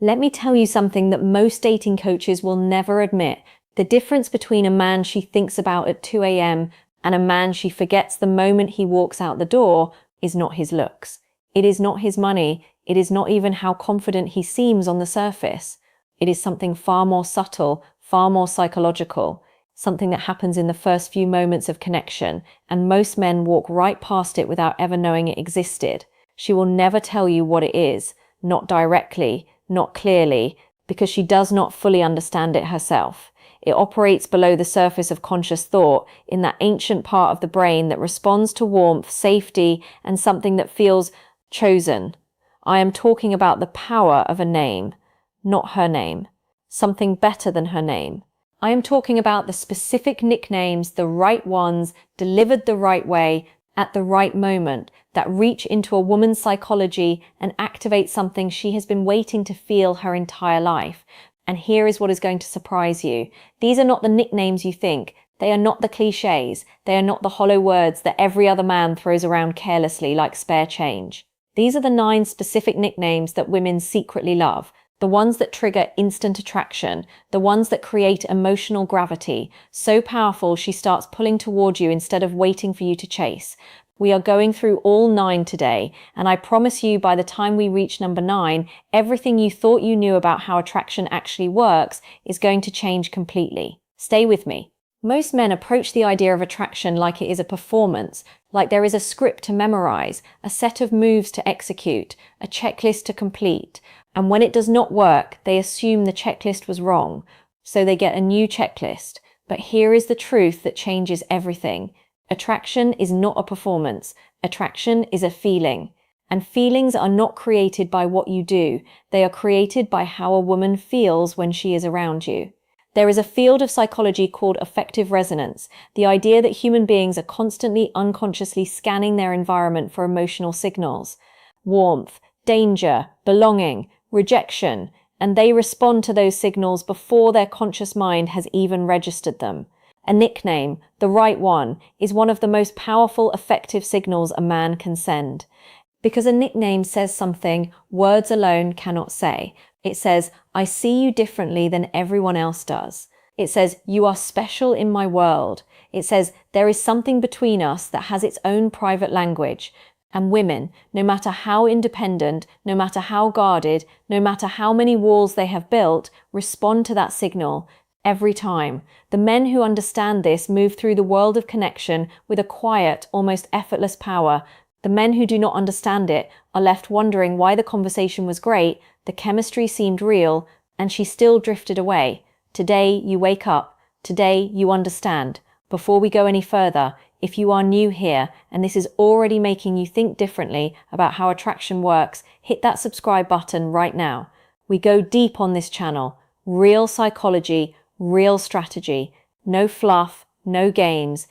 Let me tell you something that most dating coaches will never admit. The difference between a man she thinks about at 2 a.m. and a man she forgets the moment he walks out the door is not his looks. It is not his money. It is not even how confident he seems on the surface. It is something far more subtle, far more psychological, something that happens in the first few moments of connection, and most men walk right past it without ever knowing it existed. She will never tell you what it is, not directly, not clearly, because she does not fully understand it herself. It operates below the surface of conscious thought, in that ancient part of the brain that responds to warmth, safety, and something that feels chosen. I am talking about the power of a name, not her name. Something better than her name. I am talking about the specific nicknames, the right ones, delivered the right way, at the right moment, that reach into a woman's psychology and activate something she has been waiting to feel her entire life. And here is what is going to surprise you. These are not the nicknames you think. They are not the cliches. They are not the hollow words that every other man throws around carelessly like spare change. These are the 9 specific nicknames that women secretly love. The ones that trigger instant attraction, the ones that create emotional gravity, so powerful she starts pulling toward you instead of waiting for you to chase. We are going through all 9 today, and I promise you by the time we reach number 9, everything you thought you knew about how attraction actually works is going to change completely. Stay with me. Most men approach the idea of attraction like it is a performance, like there is a script to memorize, a set of moves to execute, a checklist to complete. And when it does not work, they assume the checklist was wrong, so they get a new checklist. But here is the truth that changes everything. Attraction is not a performance. Attraction is a feeling. And feelings are not created by what you do. They are created by how a woman feels when she is around you. There is a field of psychology called affective resonance, the idea that human beings are constantly unconsciously scanning their environment for emotional signals. Warmth, danger, belonging, rejection, and they respond to those signals before their conscious mind has even registered them. A nickname, the right one, is one of the most powerful affective signals a man can send. Because a nickname says something words alone cannot say. It says, I see you differently than everyone else does. It says, you are special in my world. It says, there is something between us that has its own private language. And women, no matter how independent, no matter how guarded, no matter how many walls they have built, respond to that signal every time. The men who understand this move through the world of connection with a quiet, almost effortless power. The men who do not understand it are left wondering why the conversation was great, the chemistry seemed real, and she still drifted away. Today you wake up. Today you understand. Before we go any further, if you are new here and this is already making you think differently about how attraction works, hit that subscribe button right now. We go deep on this channel. Real psychology, real strategy. No fluff, no games.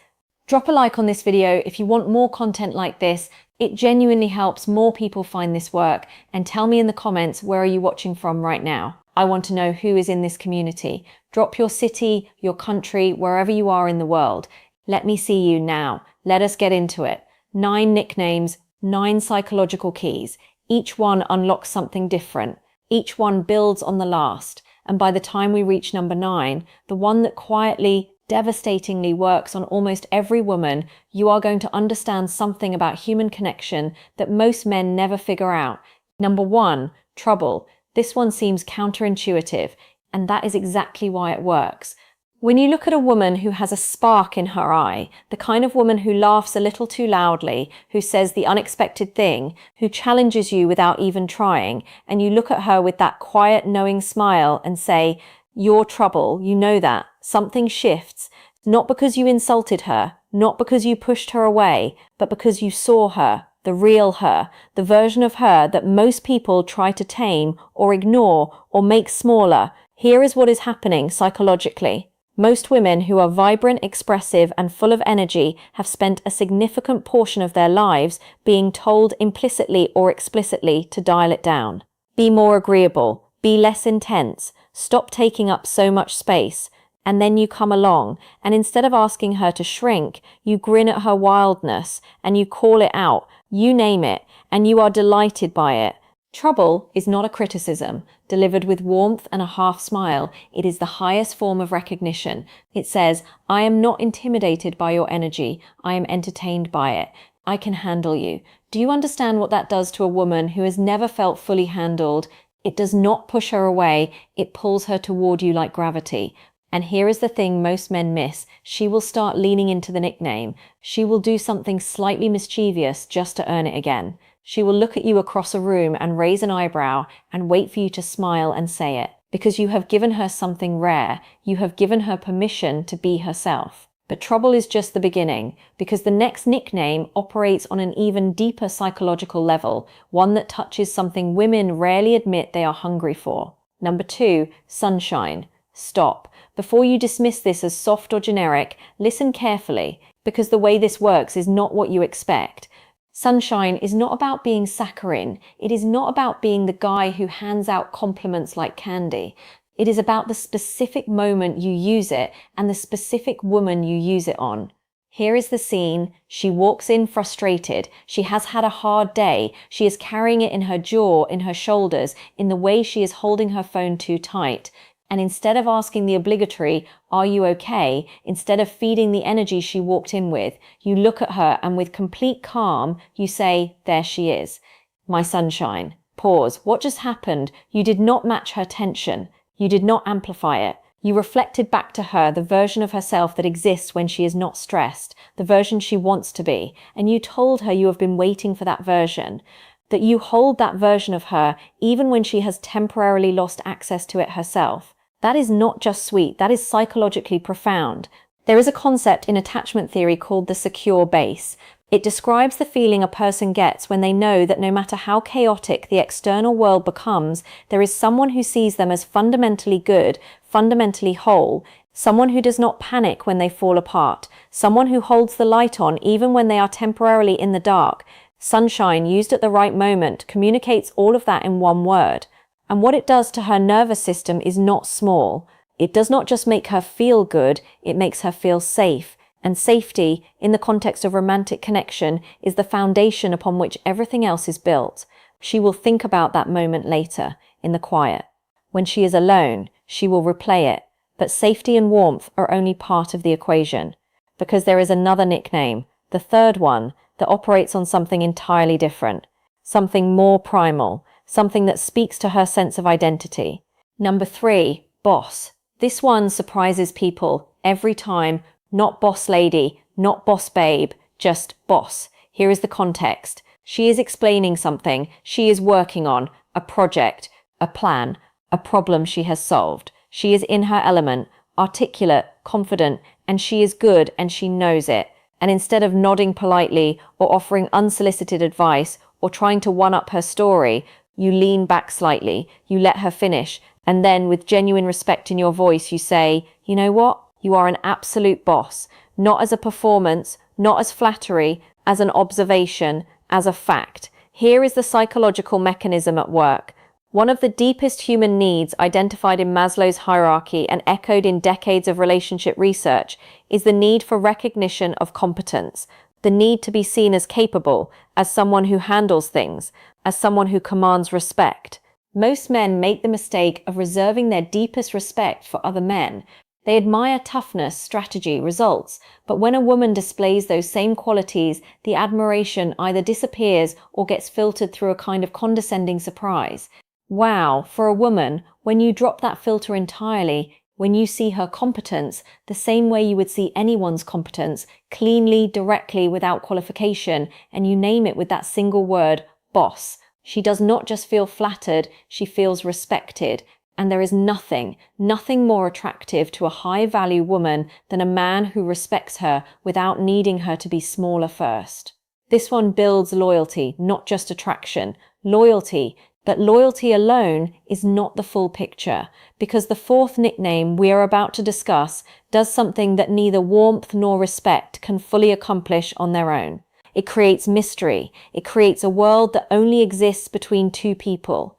Drop a like on this video if you want more content like this. It genuinely helps more people find this work. And tell me in the comments, where are you watching from right now? I want to know who is in this community. Drop your city, your country, wherever you are in the world. Let me see you now. Let us get into it. 9 nicknames, 9 psychological keys. Each one unlocks something different. Each one builds on the last. And by the time we reach number 9, the one that quietly, devastatingly works on almost every woman, you are going to understand something about human connection that most men never figure out. Number 1, trouble. This one seems counterintuitive, and that is exactly why it works. When you look at a woman who has a spark in her eye, the kind of woman who laughs a little too loudly, who says the unexpected thing, who challenges you without even trying, and you look at her with that quiet, knowing smile and say, you're trouble, you know that. Something shifts, not because you insulted her, not because you pushed her away, but because you saw her, the real her, the version of her that most people try to tame or ignore or make smaller. Here is what is happening psychologically. Most women who are vibrant, expressive, and full of energy have spent a significant portion of their lives being told implicitly or explicitly to dial it down. Be more agreeable, be less intense, stop taking up so much space. And then you come along, and instead of asking her to shrink, you grin at her wildness, and you call it out, you name it, and you are delighted by it. Trouble is not a criticism, delivered with warmth and a half smile. It is the highest form of recognition. It says, I am not intimidated by your energy. I am entertained by it. I can handle you. Do you understand what that does to a woman who has never felt fully handled? It does not push her away. It pulls her toward you like gravity. And here is the thing most men miss. She will start leaning into the nickname. She will do something slightly mischievous just to earn it again. She will look at you across a room and raise an eyebrow and wait for you to smile and say it. Because you have given her something rare. You have given her permission to be herself. But trouble is just the beginning, because the next nickname operates on an even deeper psychological level, one that touches something women rarely admit they are hungry for. Number 2, sunshine. Stop. Before you dismiss this as soft or generic, listen carefully, because the way this works is not what you expect. Sunshine is not about being saccharine. It is not about being the guy who hands out compliments like candy. It is about the specific moment you use it and the specific woman you use it on. Here is the scene. She walks in frustrated. She has had a hard day. She is carrying it in her jaw, in her shoulders, in the way she is holding her phone too tight. And instead of asking the obligatory, are you okay? Instead of feeding the energy she walked in with, you look at her and with complete calm, you say, there she is. My sunshine. Pause. What just happened? You did not match her tension. You did not amplify it. You reflected back to her the version of herself that exists when she is not stressed, the version she wants to be. And you told her you have been waiting for that version. That you hold that version of her even when she has temporarily lost access to it herself. That is not just sweet, that is psychologically profound. There is a concept in attachment theory called the secure base. It describes the feeling a person gets when they know that no matter how chaotic the external world becomes, there is someone who sees them as fundamentally good, fundamentally whole, someone who does not panic when they fall apart, someone who holds the light on even when they are temporarily in the dark. Sunshine, used at the right moment, communicates all of that in one word. And what it does to her nervous system is not small. It does not just make her feel good, it makes her feel safe. And safety, in the context of romantic connection, is the foundation upon which everything else is built. She will think about that moment later, in the quiet. When she is alone, she will replay it. But safety and warmth are only part of the equation. Because there is another nickname, the third one, that operates on something entirely different. Something more primal. Something that speaks to her sense of identity. Number 3, boss. This one surprises people every time. Not boss lady, not boss babe, just boss. Here is the context. She is explaining something she is working on, a project, a plan, a problem she has solved. She is in her element, articulate, confident, and she is good and she knows it. And instead of nodding politely or offering unsolicited advice or trying to one-up her story, you lean back slightly, you let her finish, and then with genuine respect in your voice, you say, you know what? You are an absolute boss, not as a performance, not as flattery, as an observation, as a fact. Here is the psychological mechanism at work. One of the deepest human needs identified in Maslow's hierarchy and echoed in decades of relationship research is the need for recognition of competence, the need to be seen as capable, as someone who handles things, as someone who commands respect. Most men make the mistake of reserving their deepest respect for other men. They admire toughness, strategy, results, but when a woman displays those same qualities, the admiration either disappears or gets filtered through a kind of condescending surprise. Wow, for a woman, when you drop that filter entirely, when you see her competence, the same way you would see anyone's competence, cleanly, directly, without qualification, and you name it with that single word, boss. She does not just feel flattered, she feels respected. And there is nothing more attractive to a high-value woman than a man who respects her without needing her to be smaller first. This one builds loyalty, not just attraction. Loyalty. But loyalty alone is not the full picture, because the fourth nickname we are about to discuss does something that neither warmth nor respect can fully accomplish on their own. It creates mystery. It creates a world that only exists between two people.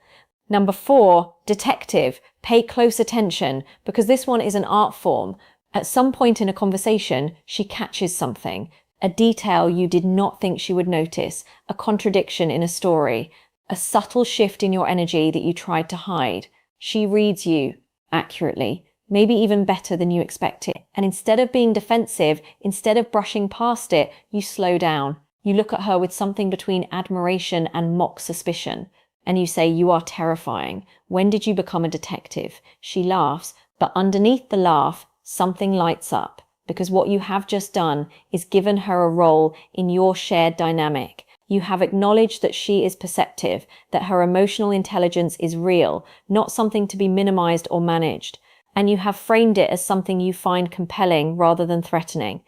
Number 4, detective. Pay close attention, because this one is an art form. At some point in a conversation, she catches something, a detail you did not think she would notice, a contradiction in a story, a subtle shift in your energy that you tried to hide. She reads you accurately, maybe even better than you expected. And instead of being defensive, instead of brushing past it, you slow down. You look at her with something between admiration and mock suspicion. And you say, "You are terrifying. When did you become a detective?" She laughs, but underneath the laugh, something lights up. Because what you have just done is given her a role in your shared dynamic. You have acknowledged that she is perceptive, that her emotional intelligence is real, not something to be minimized or managed. And you have framed it as something you find compelling rather than threatening.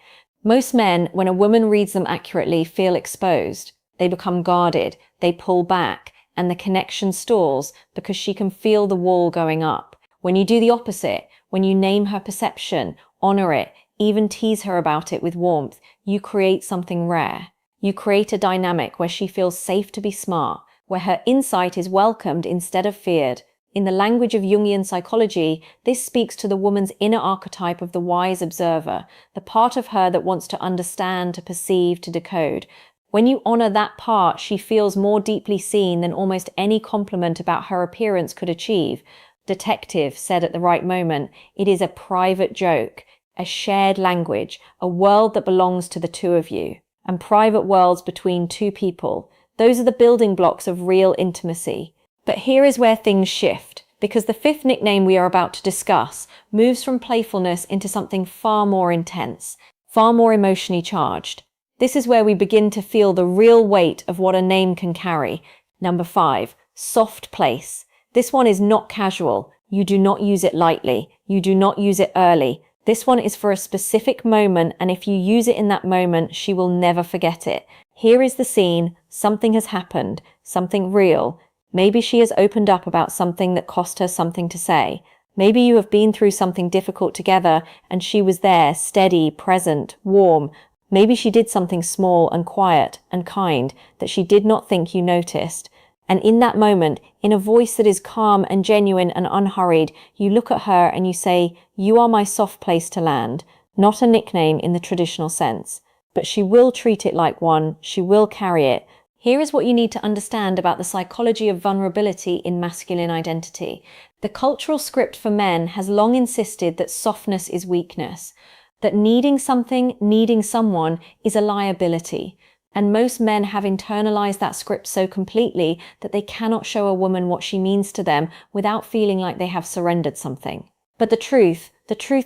Most men, when a woman reads them accurately, feel exposed. They become guarded, they pull back, and the connection stalls because she can feel the wall going up. When you do the opposite, when you name her perception, honor it, even tease her about it with warmth, you create something rare. You create a dynamic where she feels safe to be smart, where her insight is welcomed instead of feared. In the language of Jungian psychology, this speaks to the woman's inner archetype of the wise observer, the part of her that wants to understand, to perceive, to decode. When you honor that part, she feels more deeply seen than almost any compliment about her appearance could achieve. Detective said at the right moment, it is a private joke, a shared language, a world that belongs to the two of you. And private worlds between two people. Those are the building blocks of real intimacy. But here is where things shift, because the fifth nickname we are about to discuss moves from playfulness into something far more intense, far more emotionally charged. This is where we begin to feel the real weight of what a name can carry. Number 5, soft place. This one is not casual. You do not use it lightly. You do not use it early. This one is for a specific moment, and if you use it in that moment, she will never forget it. Here is the scene. Something has happened, something real. Maybe she has opened up about something that cost her something to say. Maybe you have been through something difficult together, and she was there, steady, present, warm. Maybe she did something small and quiet and kind that she did not think you noticed. And in that moment, in a voice that is calm and genuine and unhurried, you look at her and you say, "You are my soft place to land," not a nickname in the traditional sense. But she will treat it like one, she will carry it. Here is what you need to understand about the psychology of vulnerability in masculine identity. The cultural script for men has long insisted that softness is weakness, that needing something, needing someone is a liability. And most men have internalized that script so completely that they cannot show a woman what she means to them without feeling like they have surrendered something. But the truth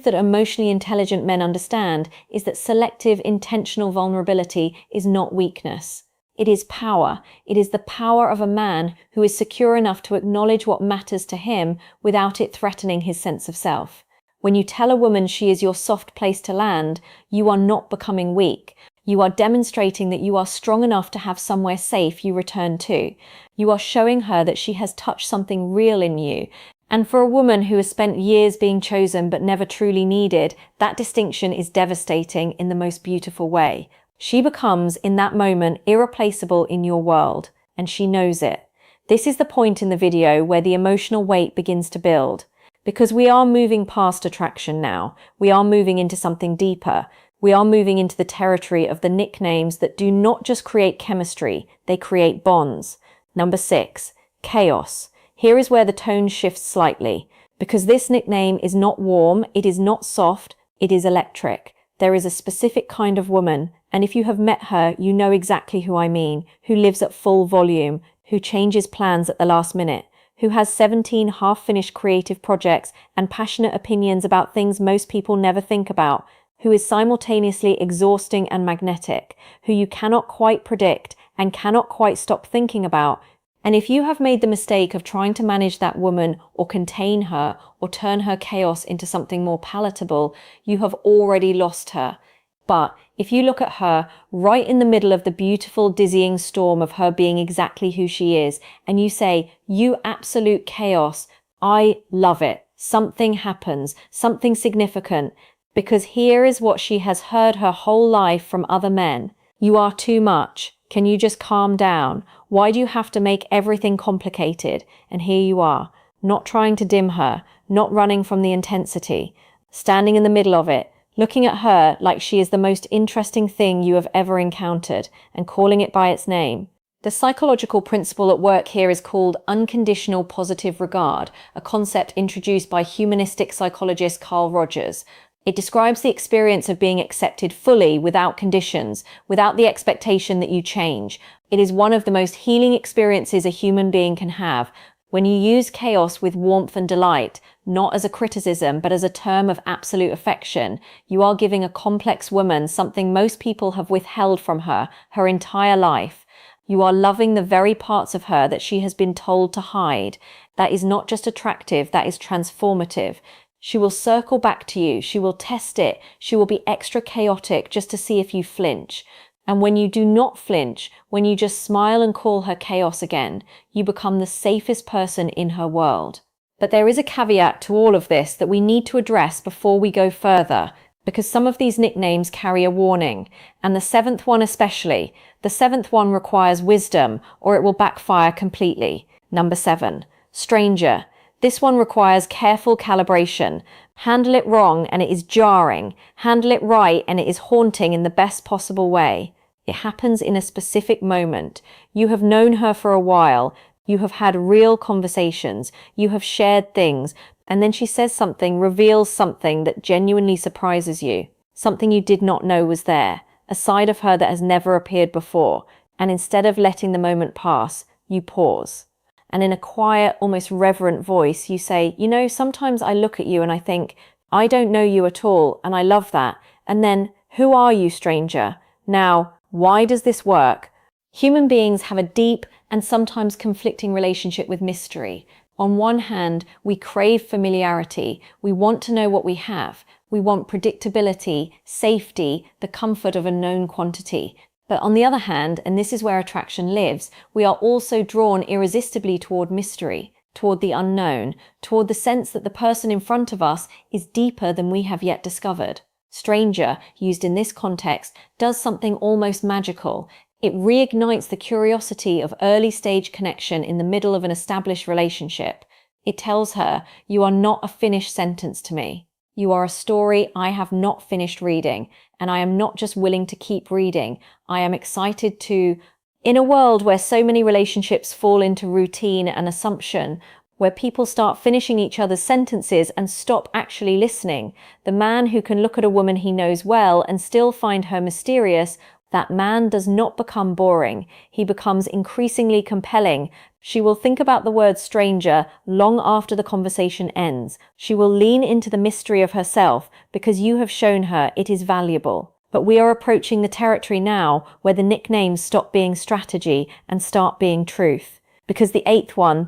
that emotionally intelligent men understand is that selective, intentional vulnerability is not weakness. It is power. It is the power of a man who is secure enough to acknowledge what matters to him without it threatening his sense of self. When you tell a woman she is your soft place to land, you are not becoming weak. You are demonstrating that you are strong enough to have somewhere safe you return to. You are showing her that she has touched something real in you. And for a woman who has spent years being chosen but never truly needed, that distinction is devastating in the most beautiful way. She becomes, in that moment, irreplaceable in your world, and she knows it. This is the point in the video where the emotional weight begins to build. Because we are moving past attraction now. We are moving into something deeper. We are moving into the territory of the nicknames that do not just create chemistry, they create bonds. Number 6, chaos. Here is where the tone shifts slightly. Because this nickname is not warm, it is not soft, it is electric. There is a specific kind of woman, and if you have met her, you know exactly who I mean, who lives at full volume, who changes plans at the last minute, who has 17 half-finished creative projects and passionate opinions about things most people never think about, who is simultaneously exhausting and magnetic, who you cannot quite predict and cannot quite stop thinking about. And if you have made the mistake of trying to manage that woman or contain her or turn her chaos into something more palatable, you have already lost her. But if you look at her right in the middle of the beautiful, dizzying storm of her being exactly who she is, and you say, "You absolute chaos, I love it. Something happens, something significant." Because here is what she has heard her whole life from other men. "You are too much. Can you just calm down? Why do you have to make everything complicated?" And here you are, not trying to dim her, not running from the intensity, standing in the middle of it, looking at her like she is the most interesting thing you have ever encountered and calling it by its name. The psychological principle at work here is called unconditional positive regard, a concept introduced by humanistic psychologist Carl Rogers. It describes the experience of being accepted fully without conditions, without the expectation that you change. It is one of the most healing experiences a human being can have. When you use chaos with warmth and delight, not as a criticism, but as a term of absolute affection, you are giving a complex woman something most people have withheld from her entire life. You are loving the very parts of her that she has been told to hide. That is not just attractive, that is transformative. She will circle back to you, she will test it, she will be extra chaotic just to see if you flinch. And when you do not flinch, when you just smile and call her chaos again, you become the safest person in her world. But there is a caveat to all of this that we need to address before we go further, because some of these nicknames carry a warning, and the seventh one especially. The seventh one requires wisdom, or it will backfire completely. Number 7, stranger. This one requires careful calibration. Handle it wrong and it is jarring. Handle it right and it is haunting in the best possible way. It happens in a specific moment. You have known her for a while. You have had real conversations. You have shared things. And then she says something, reveals something that genuinely surprises you. Something you did not know was there. A side of her that has never appeared before. And instead of letting the moment pass, you pause. And in a quiet, almost reverent voice, you say, you know, sometimes I look at you and I think, I don't know you at all, and I love that. And then, who are you, stranger? Now, why does this work? Human beings have a deep and sometimes conflicting relationship with mystery. On one hand, we crave familiarity. We want to know what we have. We want predictability, safety, the comfort of a known quantity. But on the other hand, and this is where attraction lives, we are also drawn irresistibly toward mystery, toward the unknown, toward the sense that the person in front of us is deeper than we have yet discovered. Stranger, used in this context, does something almost magical. It reignites the curiosity of early-stage connection in the middle of an established relationship. It tells her, you are not a finished sentence to me. You are a story I have not finished reading, and I am not just willing to keep reading. I am excited to... In a world where so many relationships fall into routine and assumption, where people start finishing each other's sentences and stop actually listening, the man who can look at a woman he knows well and still find her mysterious, that man does not become boring. He becomes increasingly compelling. She will think about the word stranger long after the conversation ends. She will lean into the mystery of herself because you have shown her it is valuable. But we are approaching the territory now where the nicknames stop being strategy and start being truth. Because the eighth one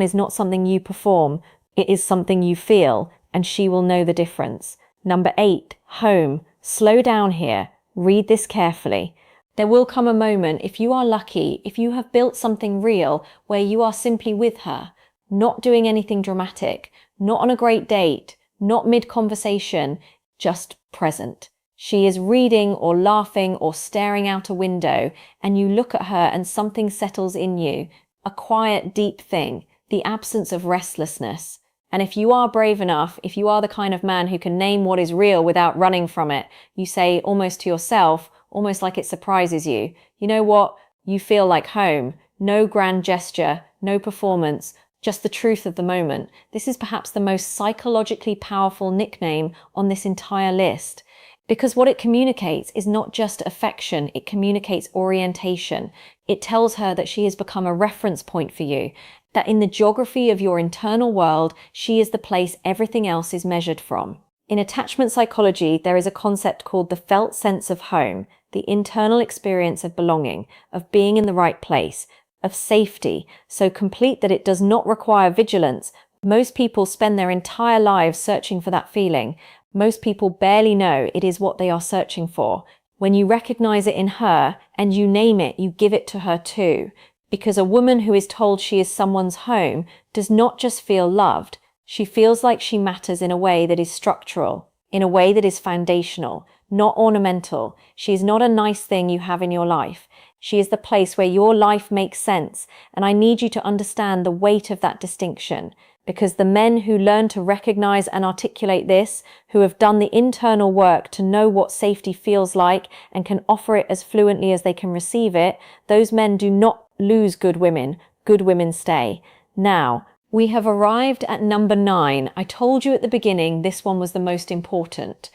is not something you perform. It is something you feel, and she will know the difference. Number 8, home. Slow down here. Read this carefully. There will come a moment, if you are lucky, if you have built something real, where you are simply with her, not doing anything dramatic, not on a great date, not mid-conversation, just present. She is reading or laughing or staring out a window, and you look at her and something settles in you, a quiet, deep thing, the absence of restlessness. And if you are brave enough, if you are the kind of man who can name what is real without running from it, you say almost to yourself, almost like it surprises you, you know what? You feel like home. No grand gesture, no performance, just the truth of the moment. This is perhaps the most psychologically powerful nickname on this entire list. Because what it communicates is not just affection, it communicates orientation. It tells her that she has become a reference point for you, that in the geography of your internal world, she is the place everything else is measured from. In attachment psychology, there is a concept called the felt sense of home, the internal experience of belonging, of being in the right place, of safety, so complete that it does not require vigilance. Most people spend their entire lives searching for that feeling. Most people barely know it is what they are searching for. When you recognize it in her and you name it, you give it to her too. Because a woman who is told she is someone's home does not just feel loved. She feels like she matters in a way that is structural, in a way that is foundational, not ornamental. She is not a nice thing you have in your life. She is the place where your life makes sense, and I need you to understand the weight of that distinction. Because the men who learn to recognize and articulate this, who have done the internal work to know what safety feels like and can offer it as fluently as they can receive it, those men do not lose good women stay. Now, we have arrived at number 9. I told you at the beginning this one was the most important.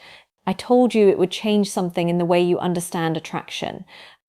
I told you it would change something in the way you understand attraction.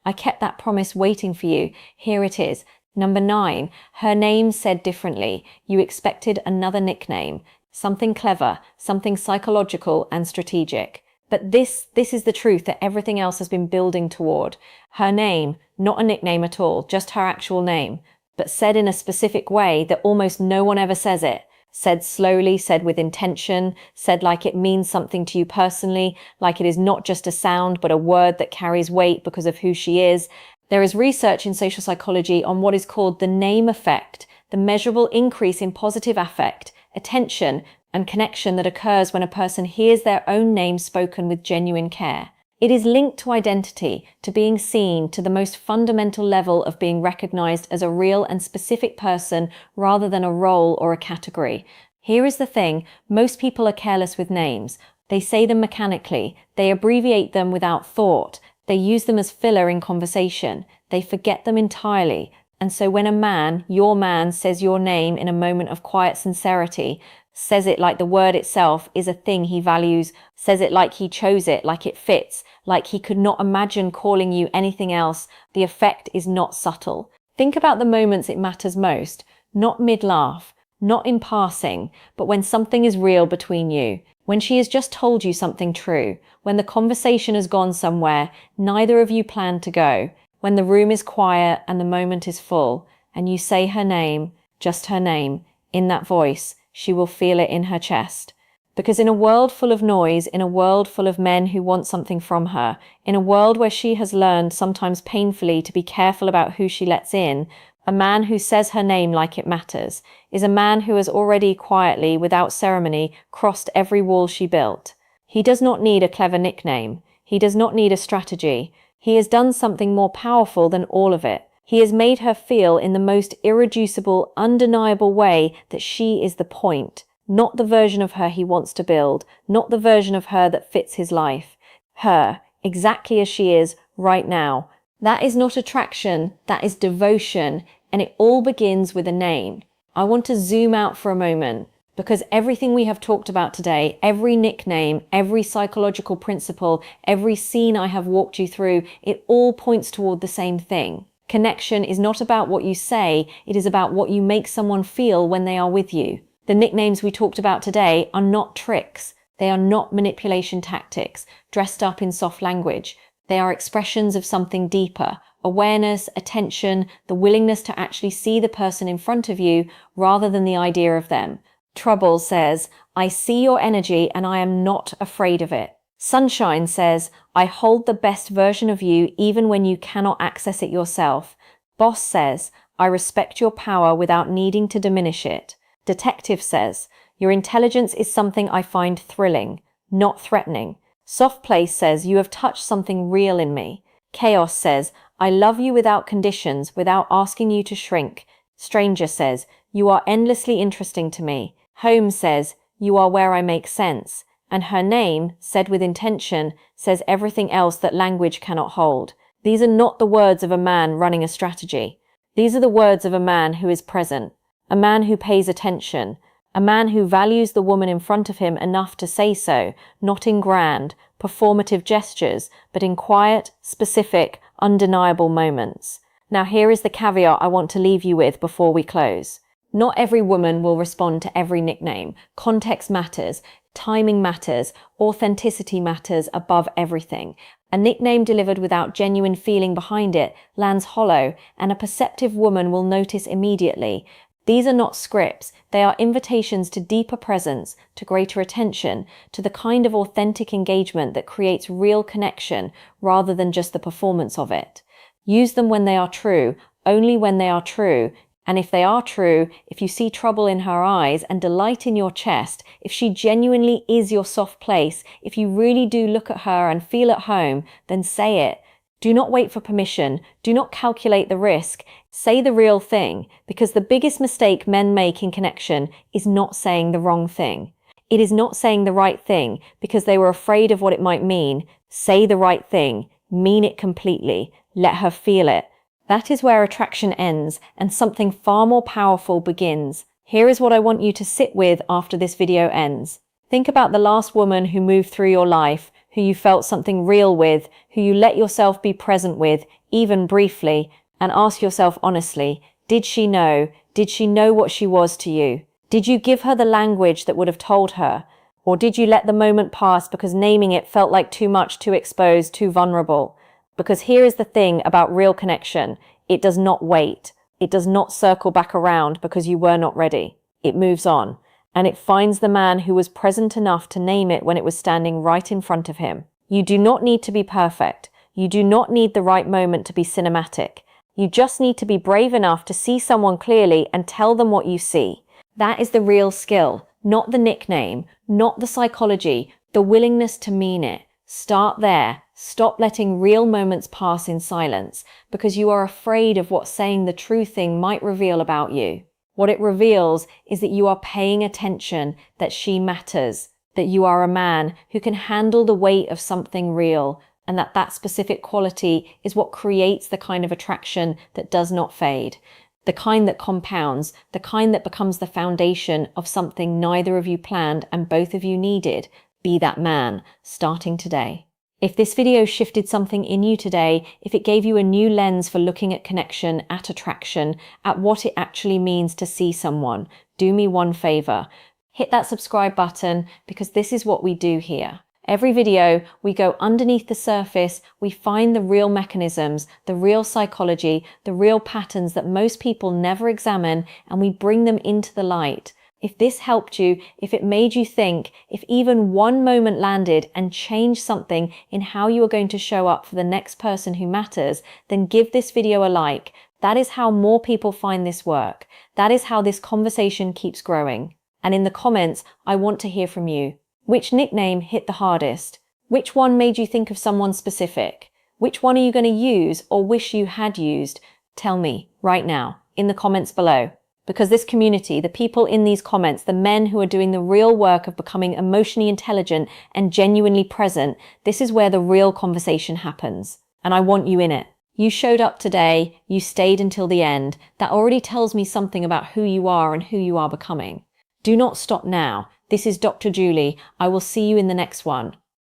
I kept that promise waiting for you. Here it is. Number 9, her name said differently. You expected another nickname, something clever, something psychological and strategic. But this is the truth that everything else has been building toward. Her name, not a nickname at all, just her actual name, but said in a specific way that almost no one ever says it. Said slowly, said with intention, said like it means something to you personally, like it is not just a sound but a word that carries weight because of who she is. There is research in social psychology on what is called the name effect, the measurable increase in positive affect, attention, and connection that occurs when a person hears their own name spoken with genuine care. It is linked to identity, to being seen, to the most fundamental level of being recognized as a real and specific person rather than a role or a category. Here is the thing, most people are careless with names. They say them mechanically, they abbreviate them without thought, they use them as filler in conversation, they forget them entirely. And so when a man, your man, says your name in a moment of quiet sincerity, says it like the word itself is a thing he values, says it like he chose it, like it fits, like he could not imagine calling you anything else, the effect is not subtle. Think about the moments it matters most, not mid-laugh, not in passing, but when something is real between you, when she has just told you something true, when the conversation has gone somewhere neither of you planned to go, when the room is quiet and the moment is full, and you say her name, just her name, in that voice, she will feel it in her chest. Because in a world full of noise, in a world full of men who want something from her, in a world where she has learned, sometimes painfully, to be careful about who she lets in, a man who says her name like it matters is a man who has already quietly, without ceremony, crossed every wall she built. He does not need a clever nickname. He does not need a strategy. He has done something more powerful than all of it. He has made her feel in the most irreducible, undeniable way that she is the point, not the version of her he wants to build, not the version of her that fits his life. Her, exactly as she is, right now. That is not attraction, that is devotion, and it all begins with a name. I want to zoom out for a moment, because everything we have talked about today, every nickname, every psychological principle, every scene I have walked you through, it all points toward the same thing. Connection is not about what you say, it is about what you make someone feel when they are with you. The nicknames we talked about today are not tricks. They are not manipulation tactics, dressed up in soft language. They are expressions of something deeper, awareness, attention, the willingness to actually see the person in front of you rather than the idea of them. Trouble says, I see your energy and I am not afraid of it. Sunshine says, I hold the best version of you even when you cannot access it yourself. Boss says, I respect your power without needing to diminish it. Detective says, your intelligence is something I find thrilling, not threatening. Soft Place says, you have touched something real in me. Chaos says, I love you without conditions, without asking you to shrink. Stranger says, you are endlessly interesting to me. Home says, you are where I make sense. And her name, said with intention, says everything else that language cannot hold. These are not the words of a man running a strategy. These are the words of a man who is present, a man who pays attention, a man who values the woman in front of him enough to say so, not in grand, performative gestures, but in quiet, specific, undeniable moments. Now here is the caveat I want to leave you with before we close. Not every woman will respond to every nickname. Context matters, timing matters, authenticity matters above everything. A nickname delivered without genuine feeling behind it lands hollow, and a perceptive woman will notice immediately. These are not scripts, they are invitations to deeper presence, to greater attention, to the kind of authentic engagement that creates real connection rather than just the performance of it. Use them when they are true, only when they are true, and if they are true, if you see trouble in her eyes and delight in your chest, if she genuinely is your soft place, if you really do look at her and feel at home, then say it. Do not wait for permission. Do not calculate the risk. Say the real thing, because the biggest mistake men make in connection is not saying the wrong thing. It is not saying the right thing because they were afraid of what it might mean. Say the right thing. Mean it completely. Let her feel it. That is where attraction ends and something far more powerful begins. Here is what I want you to sit with after this video ends. Think about the last woman who moved through your life, who you felt something real with, who you let yourself be present with, even briefly, and ask yourself honestly, did she know? Did she know what she was to you? Did you give her the language that would have told her? Or did you let the moment pass because naming it felt like too much, too exposed, too vulnerable? Because here is the thing about real connection. It does not wait. It does not circle back around because you were not ready. It moves on. And it finds the man who was present enough to name it when it was standing right in front of him. You do not need to be perfect. You do not need the right moment to be cinematic. You just need to be brave enough to see someone clearly and tell them what you see. That is the real skill, not the nickname, not the psychology, the willingness to mean it. Start there. Stop letting real moments pass in silence because you are afraid of what saying the true thing might reveal about you. What it reveals is that you are paying attention, that she matters, that you are a man who can handle the weight of something real, and that specific quality is what creates the kind of attraction that does not fade, the kind that compounds, the kind that becomes the foundation of something neither of you planned and both of you needed. Be that man, starting today. If this video shifted something in you today, if it gave you a new lens for looking at connection, at attraction, at what it actually means to see someone, do me one favor. Hit that subscribe button because this is what we do here. Every video, we go underneath the surface, we find the real mechanisms, the real psychology, the real patterns that most people never examine, and we bring them into the light. If this helped you, if it made you think, if even one moment landed and changed something in how you are going to show up for the next person who matters, then give this video a like. That is how more people find this work. That is how this conversation keeps growing. And in the comments, I want to hear from you. Which nickname hit the hardest? Which one made you think of someone specific? Which one are you going to use or wish you had used? Tell me right now in the comments below. Because this community, the people in these comments, the men who are doing the real work of becoming emotionally intelligent and genuinely present, this is where the real conversation happens. And I want you in it. You showed up today, you stayed until the end. That already tells me something about who you are and who you are becoming. Do not stop now. This is Dr. Julie. I will see you in the next one.